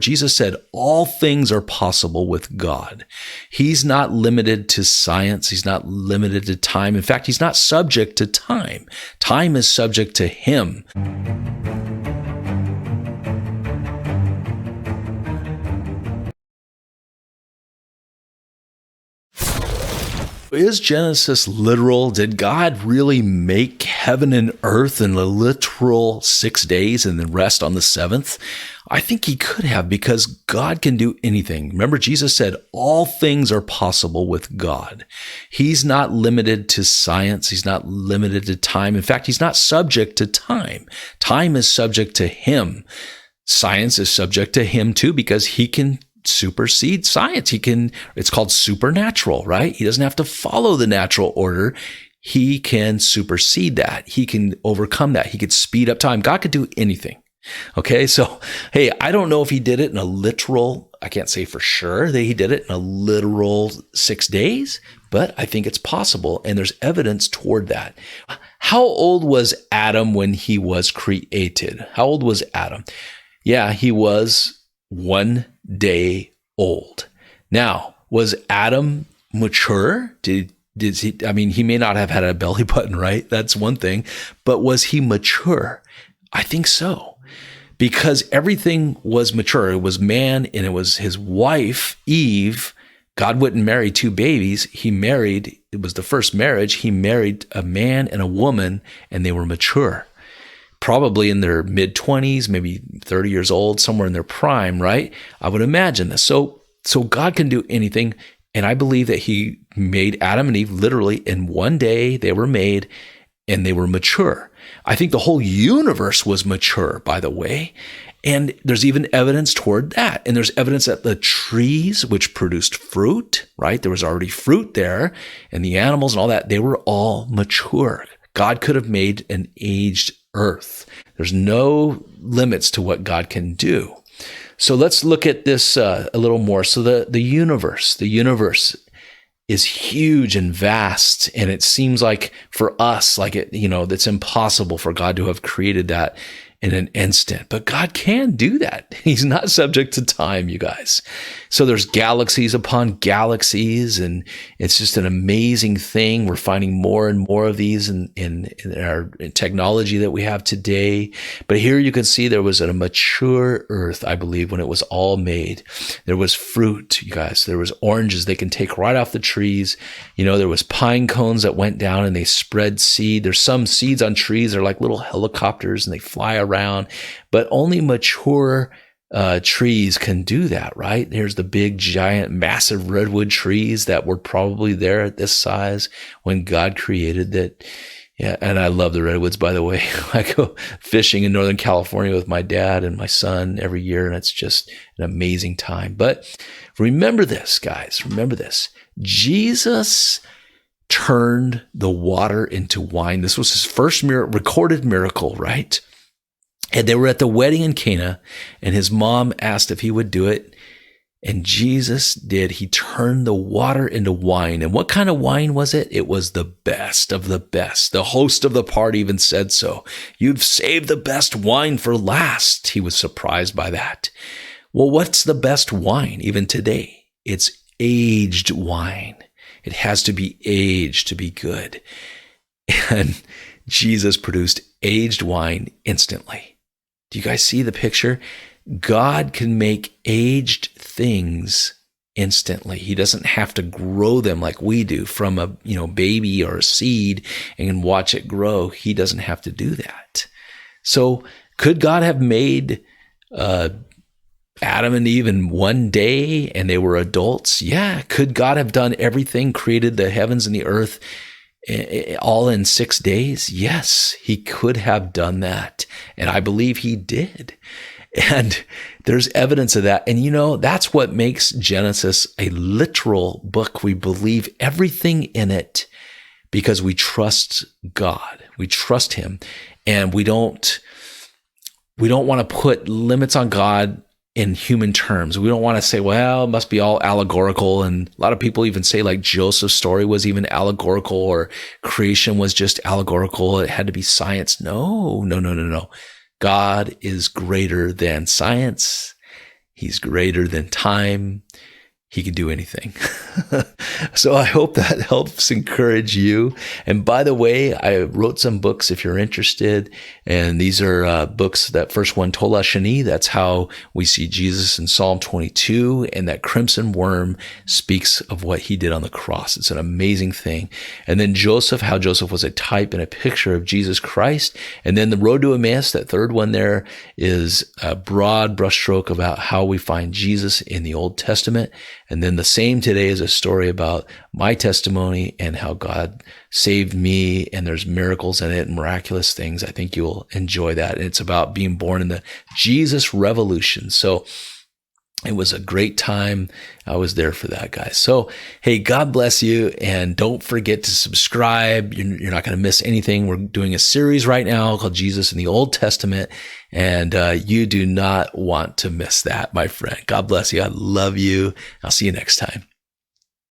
Jesus said, all things are possible with God. He's not limited to science. He's not limited to time. In fact, he's not subject to time. Time is subject to him. Is Genesis literal? Did God really make heaven and earth in a literal 6 days and then rest on the seventh? I think he could have, because God can do anything. Remember, Jesus said, all things are possible with God. He's not limited to science. He's not limited to time. In fact, he's not subject to time. Time is subject to him. Science is subject to him too, because he can supersede science. It's called supernatural, right? He doesn't have to follow the natural order. He can supersede that. He can overcome that. He could speed up time. God could do anything. Okay. So, hey, I don't know if he did it in a literal, I can't say for sure that he did it in a literal 6 days, but I think it's possible. And there's evidence toward that. How old was Adam when he was created? How old was Adam? Yeah, he was 1 day old. Now, was Adam mature? Did he, I mean, he may not have had a belly button, right? That's one thing. But was he mature? I think so. Because everything was mature. It was man and it was his wife, Eve. God wouldn't marry two babies. It was the first marriage. He married a man and a woman, and they were mature. Probably in their mid-20s, maybe 30 years old, somewhere in their prime, right? I would imagine this. So God can do anything, and I believe that he made Adam and Eve literally in 1 day. They were made, and they were mature. I think the whole universe was mature, by the way, and there's even evidence toward that. And there's evidence that the trees, which produced fruit, right? There was already fruit there, and the animals and all that, they were all mature. God could have made an aged earth. There's no limits to what God can do. So let's look at this a little more. So the universe is huge and vast, and it seems like for us, it's impossible for God to have created that in an instant. But God can do that. He's not subject to time, you guys. So there's galaxies upon galaxies, and it's just an amazing thing. We're finding more and more of these in our technology that we have today. But here you can see there was a mature earth, I believe, when it was all made. There was fruit, you guys. There was oranges they can take right off the trees. There was pine cones that went down and they spread seed. There's some seeds on trees. They're like little helicopters and they fly around, but only mature trees can do that, right? There's the big, giant, massive redwood trees that were probably there at this size when God created that. Yeah, and I love the redwoods, by the way. I go fishing in Northern California with my dad and my son every year, and it's just an amazing time. But remember this, guys. Remember this. Jesus turned the water into wine. This was his first recorded miracle, right? And they were at the wedding in Cana, and his mom asked if he would do it. And Jesus did. He turned the water into wine. And what kind of wine was it? It was the best of the best. The host of the party even said so. You've saved the best wine for last. He was surprised by that. Well, what's the best wine even today? It's aged wine. It has to be aged to be good. And Jesus produced aged wine instantly. Do you guys see the picture? God can make aged things instantly. He doesn't have to grow them like we do from a baby or a seed and watch it grow. He doesn't have to do that. So could God have made Adam and Eve in 1 day and they were adults? Yeah. Could God have done everything, created the heavens and the earth all in 6 days? Yes, he could have done that. And I believe he did. And there's evidence of that. And that's what makes Genesis a literal book. We believe everything in it because we trust God. We trust him. And we don't want to put limits on God in human terms. We don't want to say, well, it must be all allegorical. And a lot of people even say like Joseph's story was even allegorical, or creation was just allegorical. It had to be science. No. God is greater than science. He's greater than time. He can do anything. So I hope that helps encourage you. And by the way, I wrote some books if you're interested. And these are books. That first one, Tola Shani, that's how we see Jesus in Psalm 22. And that crimson worm speaks of what he did on the cross. It's an amazing thing. And then Joseph, how Joseph was a type and a picture of Jesus Christ. And then the road to Emmaus, that third one there, is a broad brushstroke about how we find Jesus in the Old Testament. And then the same today is a story about my testimony and how God saved me, and there's miracles in it and miraculous things. I think you'll enjoy that. And it's about being born in the Jesus revolution. So it was a great time. I was there for that, guys. So, hey, God bless you. And don't forget to subscribe. You're not going to miss anything. We're doing a series right now called Jesus in the Old Testament. And you do not want to miss that, my friend. God bless you. I love you. I'll see you next time.